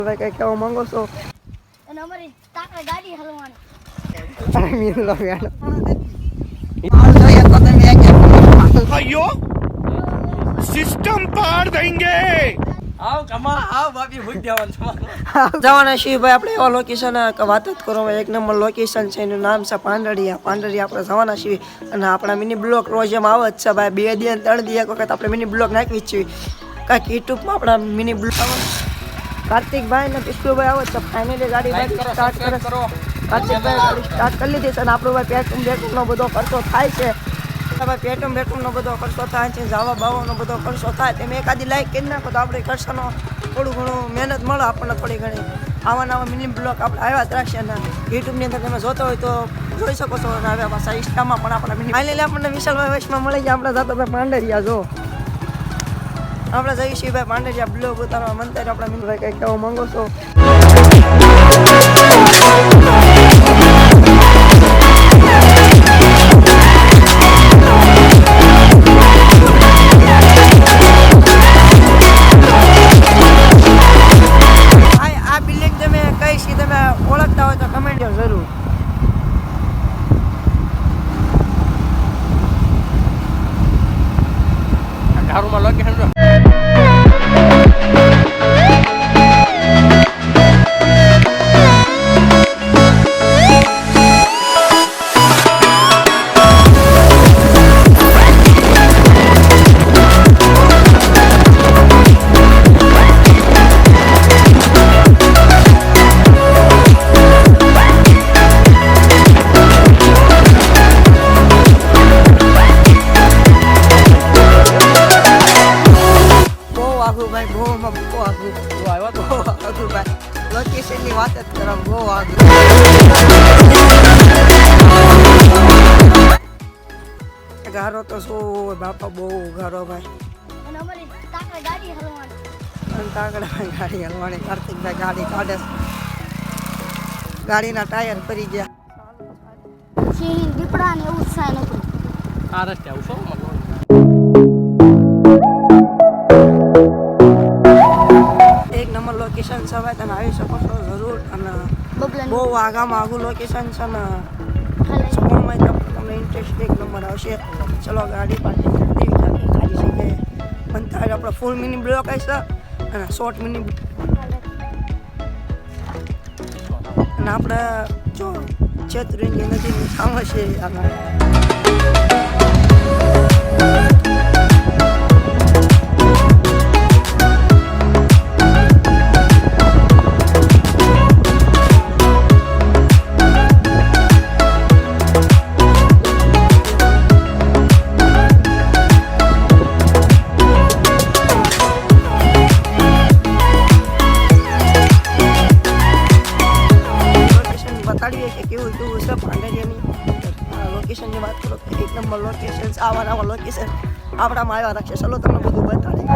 ભાઈ કઈ કેવા માંગો છો? અને અમારી તાકડે ગાડી હલવાની. અરે મીંદલો વેણો. अयो सिस्टम पार देंगे। આવ કમા આવ બાકી ભૂખ દેવાનું જવાના છીએ ભાઈ આપણે એવા લોકેશન વાત જ કરો એક નંબર લોકેશન છે એનું નામ છે પાંડરિયા આપણે જવાના છીએ અને આપણા મિની બ્લોક રોજ એમ આવે જ છે ભાઈ 2 દી 3 દી એક વખત આપણે મિની બ્લોક નાખવી જ છીએ કાંઈક યુટ્યુબમાં આપણા મિની બ્લોક કાર્તિકભાઈ ને પિસ્ટુભાઈ આવે છે ફાઇનલી ગાડી સ્ટાર્ટ કરો કાર્તિકભાઈ ગાડી સ્ટાર્ટ કરી લીધી છે અને આપણો ભાઈ પેટ્રોલનો બધો ખર્ચો થાય છે ભાઈ પેટ્રોલનો બધો ખર્ચો થાય છે જવા બાવાનો બધો ખર્ચો થાય તમે એકાદી લાઈક કરી નાખો તો આપણે ખર્ચાનો થોડું ઘણું મહેનત મળે આપણને થોડી ઘણી આવા મિની બ્લોક આપણે આવ્યા જ રાખશે અને યુટ્યુબની અંદર તમે જોતો હોય તો જોઈ શકો છો અને હવે પાછા ઇન્સ્ટામાં પણ આપણા મિની ફાઇનલી આપણને વિશાલભાઈ વૈશમાં મળી ગયા આપણે જતા ભાઈ પાંડરિયા જો આપણે જઈએ છીએ ભાઈ પાંડરિયા બ્લોગ ઉતારવા મંતર આપણા મિનભાઈ કંઈક કહેવા માંગો છો? ઘરમાં લોકેશન લોકેશનની વાત જ કરો બહુ આગળ ગારો તો શું બાપા બહુ ગારો ભાઈ અને અમારી તાકડે ગાડી હલવાની. અને તાકડામાં ગાડી હલવાની કાર્તિકભાઈ ગાડી કાઢે ગાડીના ટાયર ફરી ગયા સિંહ દીપડા ને એવું થાય નકરું. આ રસ્તે આવશો એક નંબર લોકેશન છે ભાઈ તમે આવી શકો છો જરૂર અને બબલન બહુ આગામાં આગું લોકેશન છે ને સ્કૂલમાં તમને ઇન્ટરેસ્ટ એક નંબર આવશે ચલો ગાડી પાર્કિંગ કરી દેવી ખાલી જગ્યાએ બનતા આપણે ફૂલ મિની બ્લોક આવશે અને શોર્ટ મિની અને આપણે જો ચેતરીની નદીની સામે છે આમાં લોકેશનની વાત કરો તો એક નંબર લોકેશન આવા લોકેશન આપણામાં આવ્યા રાખશે ચલો તમને બધું બતાડી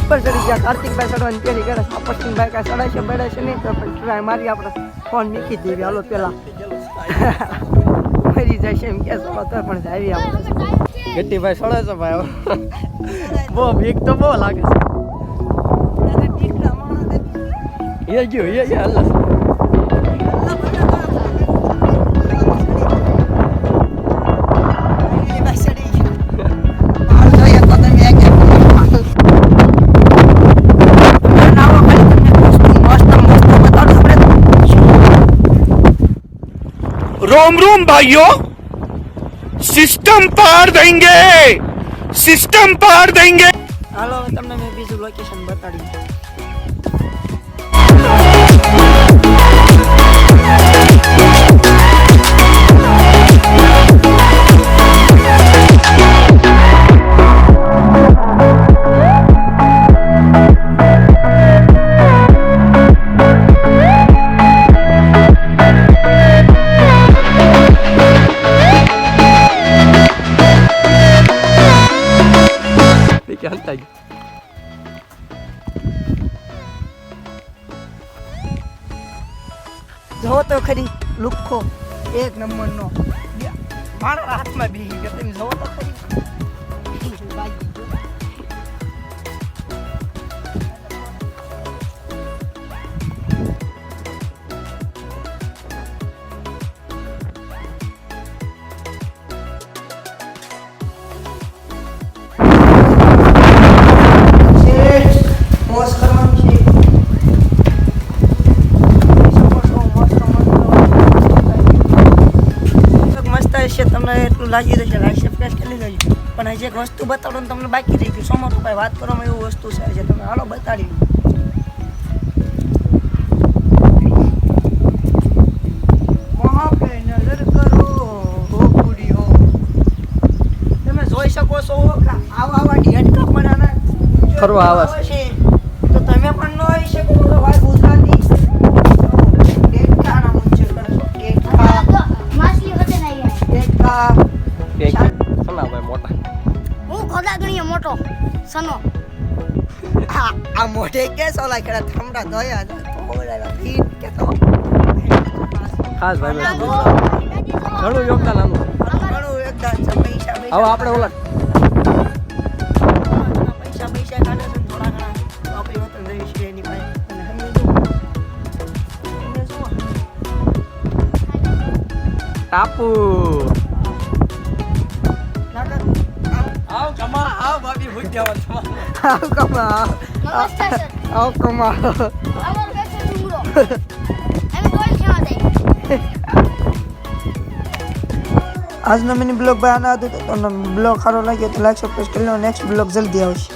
ઉપર ચડી ગયા કાર્તિકભાઈ ચડવાની પેલી કરે સાપરસિંહભાઈ કાંઈ ચડાય છે બડાય છે નહીં તો પણ ટ્રાય મારી આપણે ફોન મૂકી દેવી હાલો પેલા મરી જાય છે એમ કે તો પણ જાવી આપણે ગેટીભાઈ સળે છે ભાઈ બહુ બીક તો બહુ લાગે છે એ ગયો એ હાલ रोम रोम भाइयों सिस्टम पार देंगे, सिस्टम पार देंगे। હાલો હવે તમને મેં બીજું લોકેશન બતાડી. કે હંતા ગયો. જો તો ખરી લુખ્ખો એક નંબરનો મારા હાથમાં બેસી ગયો. તમે જો તો ખરી. મોજ કરવાનું છે. મસ્ત હશે, તમને એટલું લાગી રહ્યું છે લાઈક સબસ્ક્રાઈબ કરી લેજો. પણ હજી એક વસ્તુ બતાડો ને તમને બાકી રહી ગયું. સોમર રૂપિયા વાત કરવામાં એવું વસ્તુ છે જે તમે હાલો બતાડી. નજર કરો હો પૂરી હો. તમે જોઈ શકો છો આવા ઢેડકા પણ ફરવા આવે છે. તો તમે પણ ન આવી શકો તો વાત ગુજરાતી ડેટકાના મુંચે કરશો. ડેટકા માછલી વધે નહીં યાર. ડેટકા કે સના ભાઈ મોટા. હું ખોદા ગણીએ મોટો સનો. આ મોઢે કે સોલા કડા થમડા દયા ઓલા ફીટ કે તો ખાસ ભાઈ ઘણું યોગદાન આનું. ઘણું એકદમ છે. પૈસા હવે આપણે ઓલા પૈસા કાઢે છે ને થોડા ઘણા તો આપણી વતન રહી છે એની પાસે. અને ટાપુ નાકા આવ કમા આવ ભાભી ભૂખ્યા તમારે. આવ કમા નમસ્તે સર. આવ કમા અમારો બેસે ડુંગરો. એમ કોઈ ખેવા દે. આજનો મિની બ્લોગ ભાઈ આના હતું. તો તમને બ્લોગ સારો લાગ્યો તો લાઈક સબસ્ક્રાઈબ કરી લો. નેક્સ્ટ બ્લોગ જલ્દી આવશે.